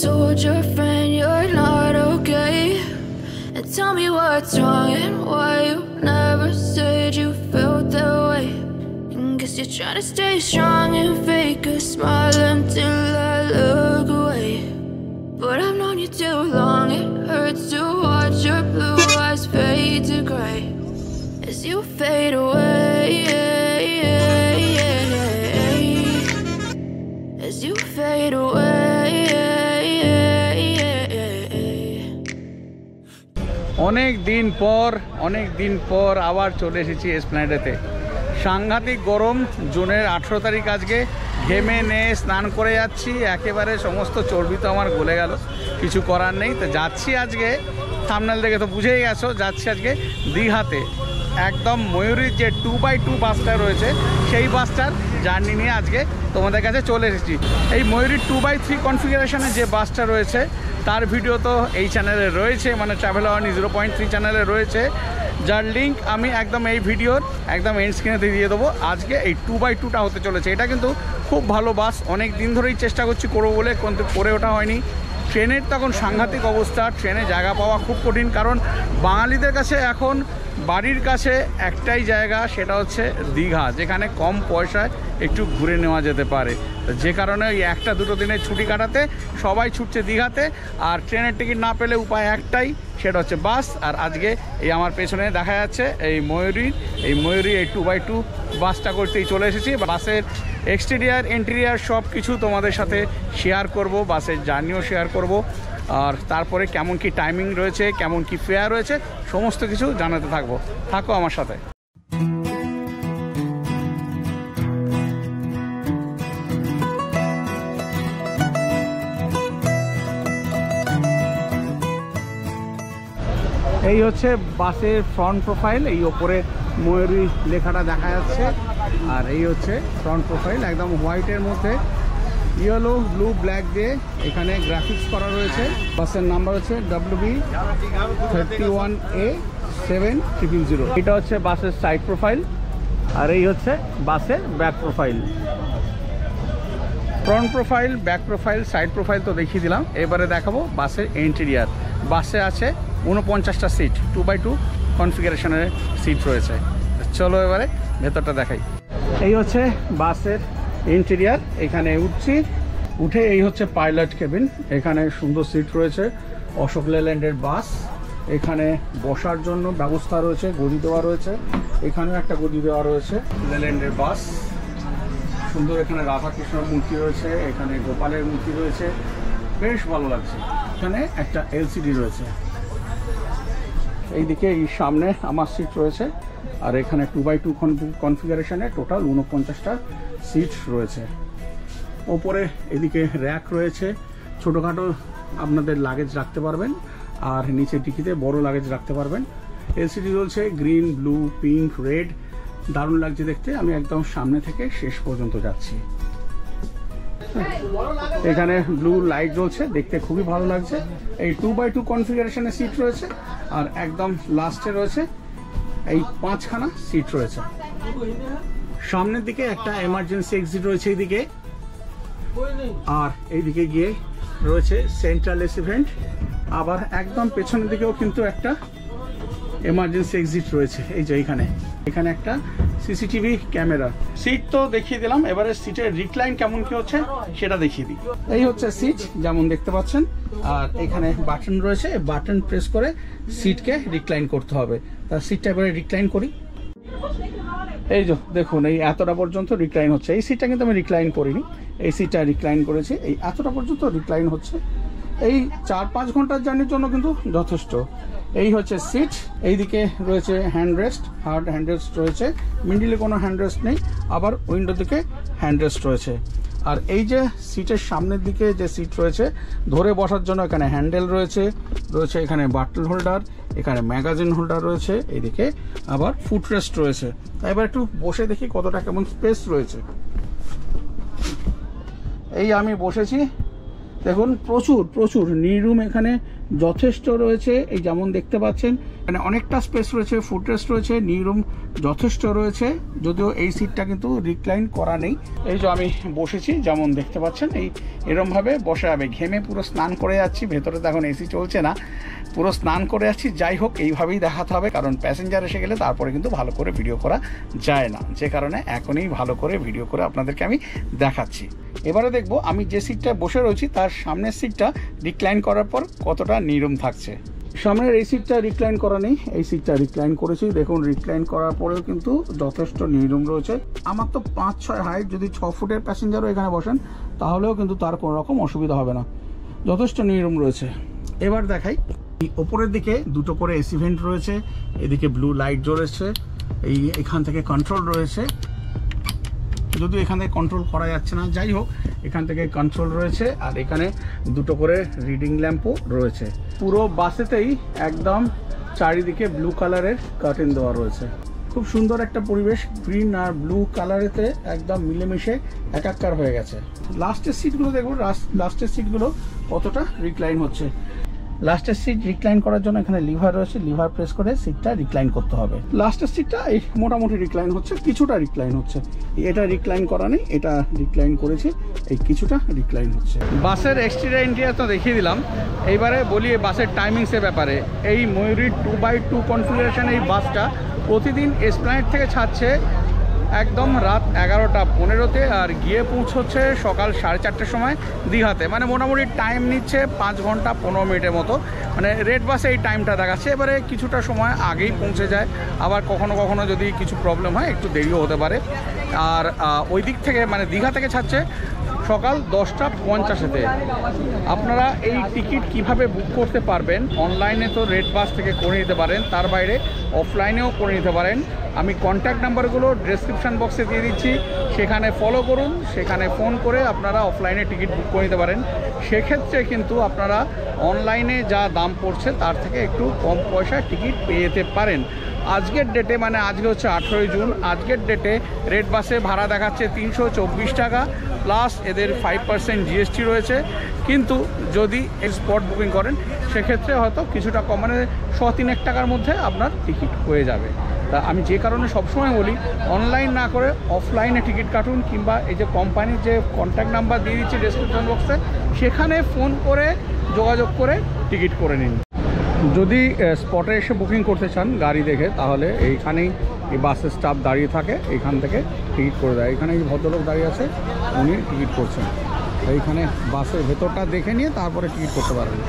told your friend you're not okay? And tell me what's wrong and why you never said you felt that way. And guess you're trying to stay strong and fake a smile until I look away. But I've known you too long, it hurts to watch your blue eyes fade to gray as you fade away, as you fade away. অনেক দিন পর আবার চলে এসেছি এসপ্ল্যানেডেতে। সাংঘাতিক গরম, জুনের 18 তারিখ আজকে। ঘেমে নিয়ে স্নান করে যাচ্ছি, একেবারে সমস্ত চর্বি তো আমার গলে গেল, কিছু করার নেই। তো যাচ্ছি আজকে, থাম্বনেল দেখে তো বুঝেই গেছো, যাচ্ছি আজকে দীঘাতে। একদম ময়ূরীর যে 2x2 বাসটা রয়েছে সেই বাসটার জার্নি নিয়ে আজকে তোমাদের কাছে চলে এসেছি। এই ময়ূরীর 2x3 কনফিগারেশনের যে বাসটা রয়েছে তার ভিডিও তো এই চ্যানেলে রয়েছে, মানে ট্রাভেল আওয়ার 0.3 চ্যানেলে রয়েছে, যার লিঙ্ক আমি একদম এই ভিডিওর একদম এন্ড স্ক্রিনে দিয়ে দেবো। আজকে এই 2x2টা হতে চলেছে। এটা কিন্তু খুব ভালো বাস, অনেক দিন ধরেই চেষ্টা করছি করবো বলে, কিন্তু করে ওঠা হয়নি। ট্রেনের তখন সাংঘাতিক অবস্থা, ট্রেনে জায়গা পাওয়া খুব কঠিন, কারণ বাঙালিদের কাছে এখন বাড়ির কাছে একটাই জায়গা, সেটা হচ্ছে দীঘা, যেখানে কম পয়সায় একটু ঘুরে নেওয়া যেতে পারে। যে কারণে ওই একটা দুটো দিনের ছুটি কাটাতে সবাই ছুটছে দীঘাতে। আর ট্রেনের টিকিট না পেলে উপায় একটাই, সেটা হচ্ছে বাস। আর আজকে এই আমার পেছনে দেখা যাচ্ছে এই ময়ূরী এই 2x2 বাসটা করতেই চলে এসেছি। বাসের এক্সটেরিয়ার ইন্টেরিয়ার সব কিছু তোমাদের সাথে শেয়ার করব, বাসের জার্নিও শেয়ার করব, আর তারপরে কেমন কি টাইমিং রয়েছে, কেমন কি ফেয়ার রয়েছে, সমস্ত কিছু জানাতে থাকো আমার সাথে। এই হচ্ছে বাসের ফ্রন্ট প্রোফাইল, এই ওপরে ময়ূরী লেখাটা দেখা যাচ্ছে। আর এই হচ্ছে ফ্রন্ট প্রোফাইল, একদম হোয়াইটের মধ্যে ইয়েলো ব্লু ব্ল্যাক দিয়ে এখানে গ্রাফিক্স করা রয়েছে। বাসের নাম্বার হচ্ছে WB31A7000। এটা হচ্ছে বাসের সাইড প্রোফাইল, আর এই হচ্ছে বাসের back profile. Front profile, back profile, side profile তো দেখিয়ে দিলাম। এবারে দেখাবো বাসের ইন্টেরিয়ার। বাসে আছে 49টা সিট, 2x2 কনফিগারেশনের সিট রয়েছে। চলো এবারে ভেতরটা দেখাই। এই হচ্ছে বাসের ইন্টেরিয়ার। এখানে উঠে এই হচ্ছে পাইলট কেবিন। এখানে সুন্দর সিট রয়েছে, অশোক লেল্যান্ডের বাস। এখানে বসার জন্য ব্যবস্থা রয়েছে, গদি দেওয়া রয়েছে, এখানেও একটা গদি দেওয়া রয়েছে। লেল্যান্ডের বাস সুন্দর, এখানে রাধাকৃষ্ণের মূর্তি রয়েছে, এখানে গোপালের মূর্তি রয়েছে, বেশ ভালো লাগছে। এখানে একটা এলসিডি রয়েছে। এইদিকে এই সামনে আমার সিট রয়েছে, আর এখানে 2x2 কনফিগারেশনে টোটাল 49টা সিট রয়েছে। ওপরে এদিকে র্যাক রয়েছে, ছোটোখাটো আপনাদের লাগেজ রাখতে পারবেন, আর নিচে ডিকিতে বড় লাগেজ রাখতে পারবেন। এলসিডি রয়েছে গ্রিন, ব্লু, পিঙ্ক, রেড, দারুণ লাগছে দেখতে। আমি একদম সামনে থেকে শেষ পর্যন্ত যাচ্ছি। এখানে ব্লু লাইট জ্বলছে, দেখতে খুবই ভালো লাগছে। এই 2x2 কনফিগারেশনের সিট রয়েছে, আর একদম লাস্টে রয়েছে এই 5খানা সিট রয়েছে। সামনের দিকে একটা এমার্জেন্সি এক্সিট রয়েছে এইদিকে, আর এইদিকে গিয়ে রয়েছে সেন্ট্রাল এসি ভেন্ট। আবার একদম পেছনের দিকেও কিন্তু একটা এমার্জেন্সি এক্সিট রয়েছে। এই যে এখানে একটা সিসিটিভি ক্যামেরা। সিট তো দেখিয়ে দিলাম, এবারে সিটের রিক্লাইন কেমন কি হচ্ছে সেটা দেখিয়ে দিই। এই হচ্ছে সিট যেমন দেখতে পাচ্ছেন, আর এখানে বাটন রয়েছে, বাটন প্রেস করে সিটকে রিক্লাইন করতে হবে। তার সিটটা এবারে রিক্লাইন করি। এই যে দেখুন, এই এতটা পর্যন্ত রিক্লাইন হচ্ছে। এই সিটটা কিন্তু আমি রিক্লাইন করিনি, এই সিটটা রিক্লাইন করেছি। এই এতটা পর্যন্ত রিক্লাইন হচ্ছে। এই 4-5 ঘন্টার জার্নির জন্য কিন্তু যথেষ্ট। এই হচ্ছে সিট। এইদিকে রয়েছে হ্যান্ডরেস্ট, হার্ড হ্যান্ডরেস্ট রয়েছে, মিডিলে কোনো হ্যান্ডরেস্ট নেই। আবার উইন্ডো দিকে হ্যান্ডরেস্ট রয়েছে। আর এই যে সিটের সামনের দিকে যে সিট রয়েছে ধরে বসার জন্য এখানে হ্যান্ডেল রয়েছে, এখানে বাটল হোল্ডার, এখানে ম্যাগাজিন হোল্ডার রয়েছে, এইদিকে আবার ফুটরেস্ট রয়েছে। তাই এবার একটু বসে দেখি কতটা কেমন স্পেস রয়েছে। এই আমি বসেছি, দেখুন প্রচুর প্রচুর নিরুম এখানে যথেষ্ট রয়েছে। এই যেমন দেখতে পাচ্ছেন মানে অনেকটা স্পেস রয়েছে, ফুটরেস্ট রয়েছে, নিরুম যথেষ্ট রয়েছে। যদিও এই সিটটা কিন্তু রিক্লাইন করা নেই। এই যে আমি বসেছি যেমন দেখতে পাচ্ছেন এই এরমভাবে বসা যাবে। ঘেমে পুরো স্নান করে যাচ্ছি, ভেতরে তো এখন এসি চলছে না, পুরো স্নান করে যাচ্ছি। যাই হোক এইভাবেই দেখাতে হবে, কারণ প্যাসেঞ্জার এসে গেলে তারপরে কিন্তু ভালো করে ভিডিও করা যায় না, যে কারণে এখনই ভালো করে ভিডিও করে আপনাদেরকে আমি দেখাচ্ছি। এবারে দেখব আমি যে সিটটা বসে রয়েছি তার সামনের সিটটা রিক্লাইন করার পর কতটা নিরম থাকছে। সামনের এই সিটটা রিক্লাইন করা নেই, এই সিটটা রিক্লাইন করেছি। দেখুন রিক্লাইন করার পরেও কিন্তু যথেষ্ট নিরম রয়েছে। আমার তো 5-6 হাইট, যদি 6 ফুটের প্যাসেঞ্জারও এখানে বসেন তাহলেও কিন্তু তার কোনো রকম অসুবিধা হবে না, যথেষ্ট নিরম রয়েছে। এবার দেখাই ওপরের দিকে দুটো করে এসি ভেন্ট রয়েছে, এদিকে ব্লু লাইট জ্বলেছে, এখান থেকে কন্ট্রোল রয়েছে। যদিও এখান থেকে কন্ট্রোল করা যাচ্ছে না, যাই হোক এখান থেকে কন্ট্রোল রয়েছে। আর এখানে দুটো করে রিডিং ল্যাম্পও রয়েছে। পুরো বাসেতেই একদম চারিদিকে ব্লু কালারের কার্টেন দেওয়া রয়েছে। খুব সুন্দর একটা পরিবেশ, গ্রিন আর ব্লু কালারেতে একদম মিলেমিশে একাকার হয়ে গেছে। লাস্টের সিটগুলো দেখবো, লাস্টের সিটগুলো কতটা রিক্লাইন হচ্ছে। লাস্টের সিট রিক্লাইন করার জন্য এখানে লিভার রয়েছে, লিভার প্রেস করে সিটটা রিক্লাইন করতে হবে। লাস্টের সিটটা এই মোটামুটি রিক্লাইন হচ্ছে, কিছুটা রিক্লাইন হচ্ছে। এটা রিক্লাইন করা নেই, এটা রিক্লাইন করেছে, এই কিছুটা রিক্লাইন হচ্ছে। বাসের এক্সটেরিয়র ইন্টেরিয়র তো দেখিয়ে দিলাম, এইবারে বলি বাসের টাইমিংসের ব্যাপারে। এই ময়ূরী 2x2 কনফিগারেশন এই বাসটা প্রতিদিন এসপ্ল্যানেড থেকে ছাড়ছে একদম রাত 11:15-তে আর গিয়ে পৌঁছচ্ছে সকাল 4:30-র সময় দীঘাতে। মানে মোটামুটি টাইম নিচ্ছে 5 ঘন্টা 15 মিনিটের মতো। মানে রেড বাসে এই টাইমটা দেখাচ্ছে। এবারে কিছুটা সময় আগেই পৌঁছে যায়, আবার কখনো কখনো যদি কিছু প্রবলেম হয় একটু দেরিও হতে পারে। আর ওই দিক থেকে মানে দীঘা থেকে ছাড়ছে সকাল 10:50-তে। আপনারা এই টিকিট কিভাবে বুক করতে পারবেন, অনলাইনে তো রেড বাস থেকে করে নিতে পারেন, তার বাইরে অফলাইনেও করে নিতে পারেন। আমি কন্ট্যাক্ট নাম্বারগুলো ডেসক্রিপশান বক্সে দিয়ে দিচ্ছি, সেখানে ফলো করুন, সেখানে ফোন করে আপনারা অফলাইনে টিকিট বুক করে নিতে পারেন। সেক্ষেত্রে কিন্তু আপনারা অনলাইনে যা দাম পড়ছে তার থেকে একটু কম পয়সায় টিকিট পেয়ে যেতে পারেন। আজকের ডেটে মানে আজকে হচ্ছে 18 জুন, আজকের ডেটে রেড বাসে ভাড়া দেখাচ্ছে 324 টাকা, প্লাস এদের 5% জিএসটি রয়েছে। কিন্তু যদি এই স্পট বুকিং করেন সেক্ষেত্রে হয়তো কিছুটা কম, মানে 100-300 টাকার মধ্যে আপনার টিকিট হয়ে যাবে। তা আমি যে কারণে সবসময় বলি অনলাইন না করে অফলাইনে টিকিট কাটুন, কিংবা এই যে কোম্পানির যে কন্ট্যাক্ট নাম্বার দিয়ে দিচ্ছি ডেসক্রিপশন বক্সে, সেখানে ফোন করে যোগাযোগ করে টিকিট করে নিন। যদি স্পটে এসে বুকিং করতে চান গাড়ি দেখে, তাহলে এইখানেই এই বাসের স্টাফ দাঁড়িয়ে থাকে, এইখান থেকে টিকিট করে দেয়। এখানে এই ভদ্রলোক দাঁড়িয়ে আছে, উনি টিকিট করছেন। এইখানে বাসের ভেতরটা দেখে নিয়ে তারপরে টিকিট করতে পারবেন।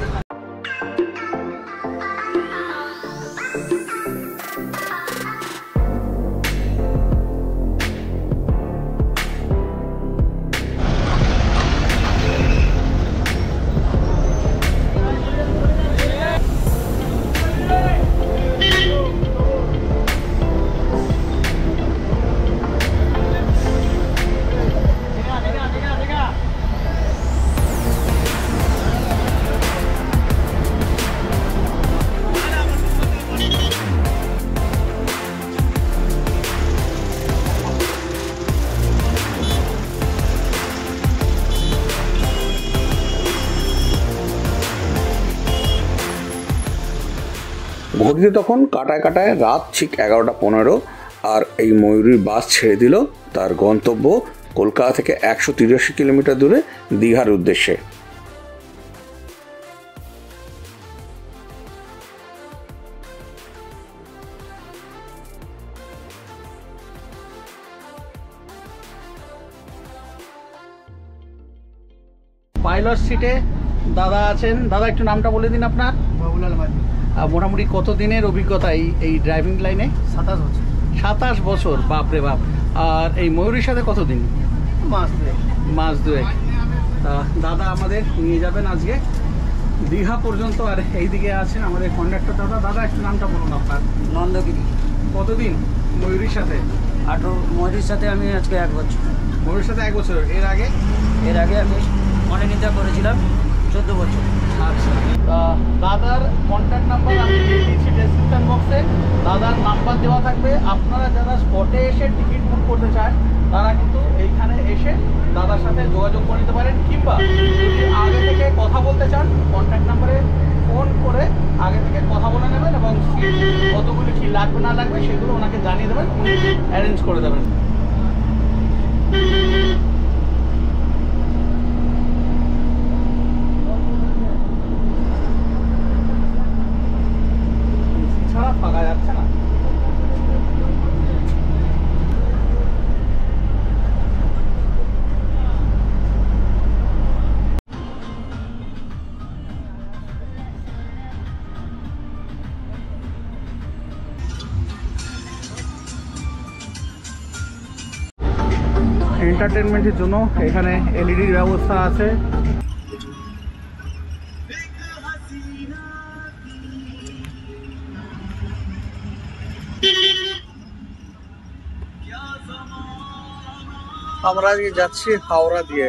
ঘড়িতে তখন কাটায় কাটায় রাত ঠিক 11:15, আর এই ময়ূরীর বাস ছেড়ে দিল তার গন্তব্য কলকাতা থেকে 183 কিলোমিটার দূরে দীঘার উদ্দেশ্যে। পাইলট সিটে দাদা আছেন। দাদা একটু নামটা বলে দিন আপনার। বাবুলাল মাঝি। মোটামুটি কত দিনের অভিজ্ঞতা এই ড্রাইভিং লাইনে? 27 বছর। 27 বছর, বাপরে বাপ। আর এই ময়ূরীর সাথে কতদিন? মাস দুয়েক। দাদা আমাদের নিয়ে যাবেন আজকে দীঘা পর্যন্ত। আর এইদিকে আছেন আমাদের কন্ডাক্টর দাদা। দাদা একটু নামটা বলুন আপনার। নন্দগিরি। কতদিন ময়ূরীর সাথে? ময়ূরীর সাথে আমি আজকে 1 বছর। ময়ূরীর সাথে 1 বছর। এর আগে আমি অনেকটা করেছিলাম, 14 বছর। আচ্ছা, দাদার কন্ট্যাক্ট নাম্বার আমি দিয়ে দিচ্ছি ডেসক্রিপশন বক্সে। দাদার নাম্বার দেওয়া থাকবে। আপনারা যারা স্পটে এসে টিকিট বুক করতে চান তারা কিন্তু এইখানে এসে দাদার সাথে যোগাযোগ করে নিতে পারেন, কিংবা যদি আগে থেকে কথা বলতে চান কন্ট্যাক্ট নাম্বারে ফোন করে আগে থেকে কথা বলে নেবেন এবং সিট কতগুলি কী লাগবে না লাগবে সেগুলো ওনাকে জানিয়ে দেবেন, উনি অ্যারেঞ্জ করে দেবেন। ছাড়া ফাঁকা যাচ্ছে না। এন্টারটেনমেন্টের জন্য এখানে এলইডির ব্যবস্থা আছে। আমরা আজকে যাচ্ছি হাওড়া দিয়ে।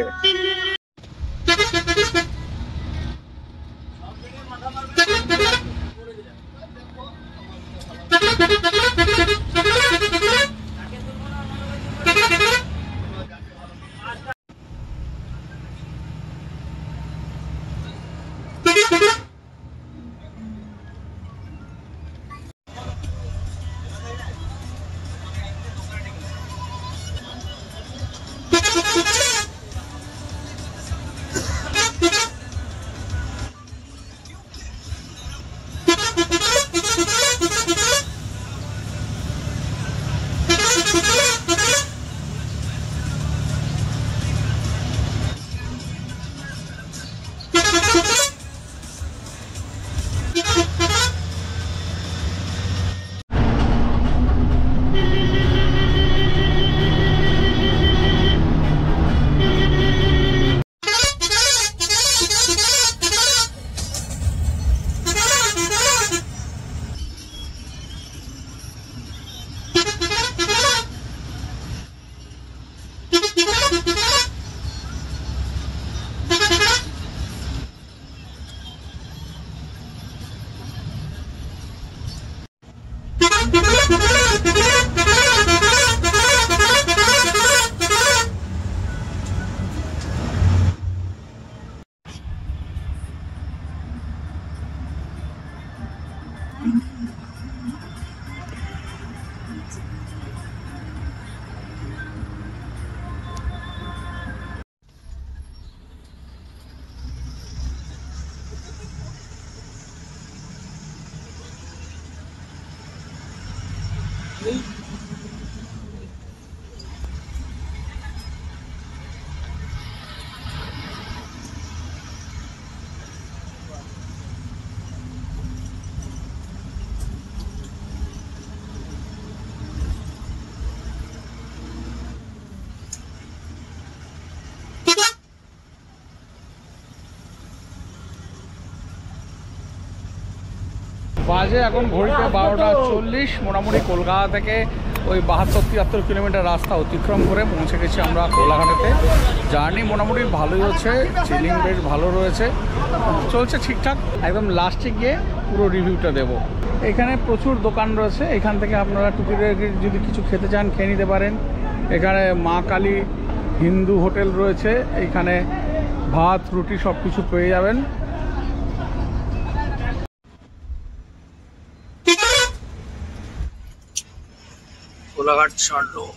বাজে এখন ঘড়িতে 12:40। মোটামুটি কলকাতা থেকে ওই 72-73 কিলোমিটার রাস্তা অতিক্রম করে পৌঁছে গেছি আমরা কোলাঘাটেতে। জার্নি মোটামুটি ভালোই হচ্ছে, চিলিং বেশ ভালো রয়েছে, চলছে ঠিকঠাক। একদম লাস্টে গিয়ে পুরো রিভিউটা দেব। এখানে প্রচুর দোকান রয়েছে, এখান থেকে আপনারা টুকিটাকি যদি কিছু খেতে চান খেয়ে নিতে পারেন। এখানে মা কালী হিন্দু হোটেল রয়েছে, এখানে ভাত রুটি সব কিছু পেয়ে যাবেন। Kolaghat short road.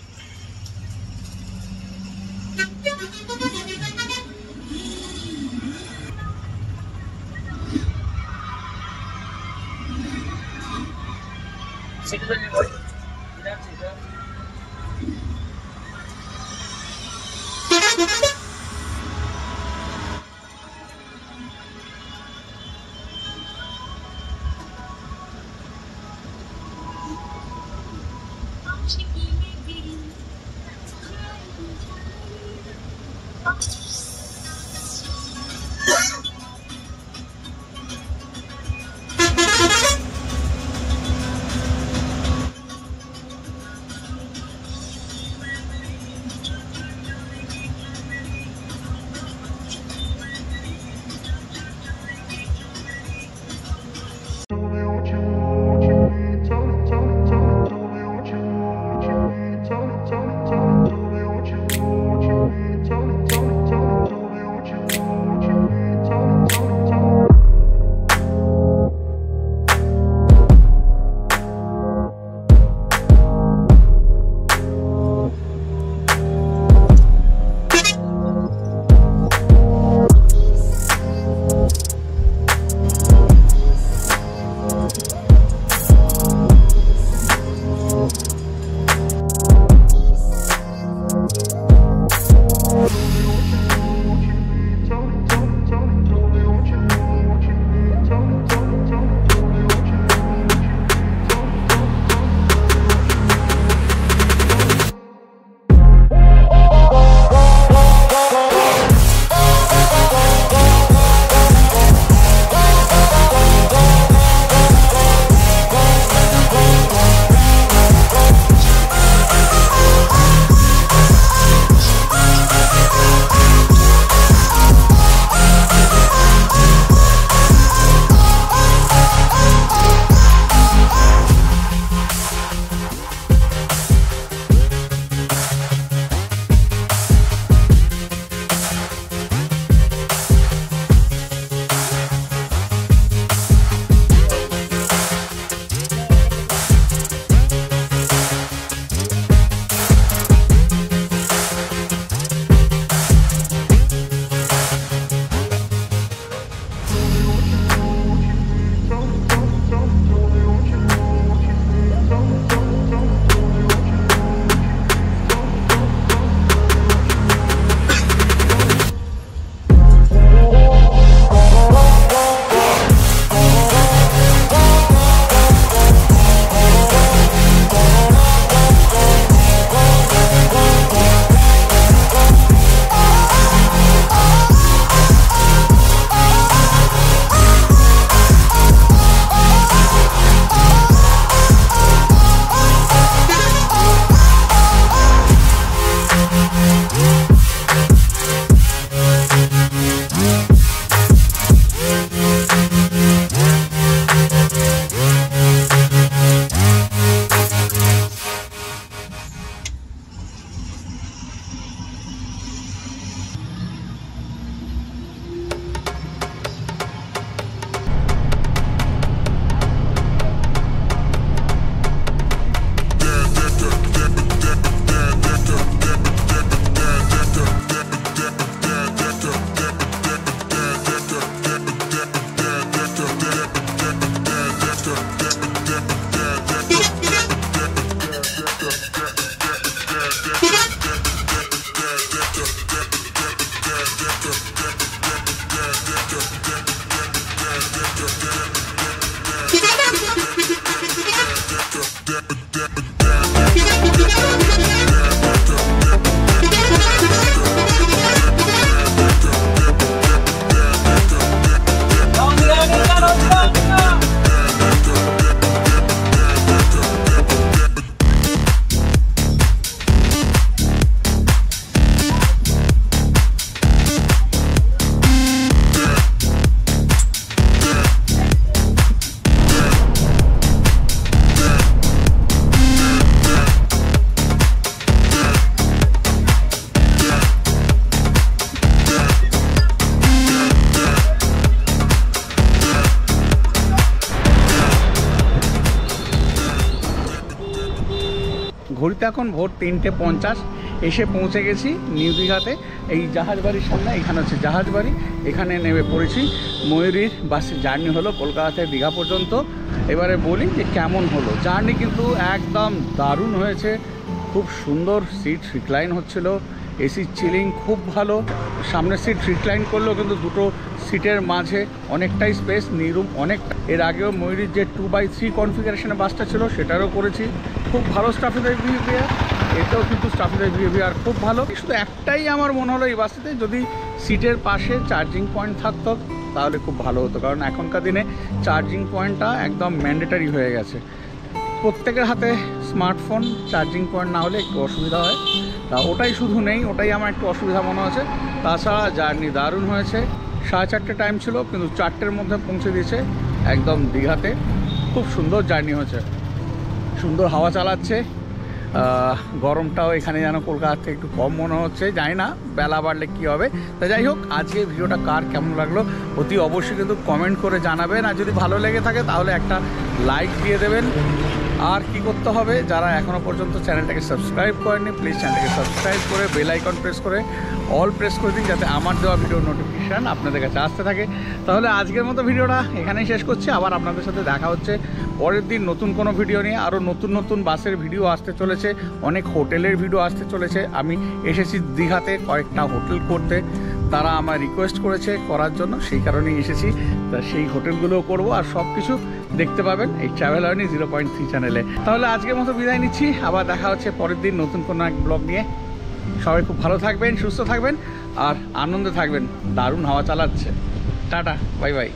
ঘড়িতে এখন ভোর 3:50 এসে পৌঁছে গেছি নিউ দীঘাতে। এই জাহাজবাড়ির সামনে, এখানে হচ্ছে জাহাজবাড়ি, এখানে নেমে পড়েছি। ময়ূরীর বাসে জার্নি হলো কলকাতা থেকে দীঘা পর্যন্ত। এবারে বলি যে কেমন হলো জার্নি। কিন্তু একদম দারুণ হয়েছে, খুব সুন্দর সিট রিক্লাইন হচ্ছিল, এসি চিলিং খুব ভালো। সামনের সিট রিক্লাইন করলেও কিন্তু দুটো সিটের মাঝে অনেকটাই স্পেস, নিরুম অনেকটা। এর আগেও ময়ূরীর যে 2x3 কনফিগারেশনের বাসটা ছিল সেটারও করেছি। খুব ভালো স্টাফেদের বিহেভিয়ার, এটাও কিন্তু স্টাফেদের বিহেভিয়ার খুব ভালো। শুধু একটাই আমার মনে হলো এই বাসটিতে যদি সিটের পাশে চার্জিং পয়েন্ট থাকতো তাহলে খুব ভালো হতো, কারণ এখনকার দিনে চার্জিং পয়েন্টটা একদম ম্যান্ডেটারি হয়ে গেছে। প্রত্যেকের হাতে স্মার্টফোন, চার্জিং পয়েন্ট না হলে একটু অসুবিধা হয়। তা ওটাই শুধু নেই, ওটাই আমার একটু অসুবিধা মনে হচ্ছে। তাছাড়া জার্নি দারুণ হয়েছে। 4:30 টাইম ছিল কিন্তু 4টের মধ্যে পৌঁছে দিয়েছে একদম দীঘাতে। খুব সুন্দর জার্নি হয়েছে, সুন্দর হাওয়া চালাচ্ছে। গরমটাও এখানে যেন কলকাতার থেকে একটু কম মনে হচ্ছে, জানি না বেলা বাড়লে কী হবে। তা যাই হোক, আজকে ভিডিওটা কার কেমন লাগলো অতি অবশ্যই কিন্তু কমেন্ট করে জানাবেন। আর যদি ভালো লেগে থাকে তাহলে একটা লাইক দিয়ে দেবেন। আর কি করতে হবে, যারা এখনও পর্যন্ত চ্যানেলটাকে সাবস্ক্রাইব করেননি প্লিজ চ্যানেলটাকে সাবস্ক্রাইব করে বেল আইকন প্রেস করে অল প্রেস করে দিন, যাতে আমার দেওয়া ভিডিওর নোটিফিকেশান আপনাদের কাছে আসতে থাকে। তাহলে আজকের মতো ভিডিওটা এখানেই শেষ করছি। আবার আপনাদের সাথে দেখা হচ্ছে পরের দিন নতুন কোনো ভিডিও নিয়ে। আরও নতুন নতুন বাসের ভিডিও আসতে চলেছে, অনেক হোটেলের ভিডিও আসতে চলেছে। আমি এসেছি দীঘাতে কয়েকটা হোটেল করতে, তারা আমার রিকোয়েস্ট করেছে করার জন্য, সেই কারণেই এসেছি। তা সেই হোটেলগুলোও করব, আর সব কিছু দেখতে পাবেন এই ট্রাভেল আর্নি 0.3 চ্যানেলে। তাহলে আজকের মতো বিদায় নিচ্ছি, আবার দেখা হচ্ছে পরের দিন নতুন কোনো এক ব্লগ নিয়ে। সবাই খুব ভালো থাকবেন, সুস্থ থাকবেন আর আনন্দে থাকবেন। দারুণ হাওয়া চালাচ্ছে। Tata, bye bye.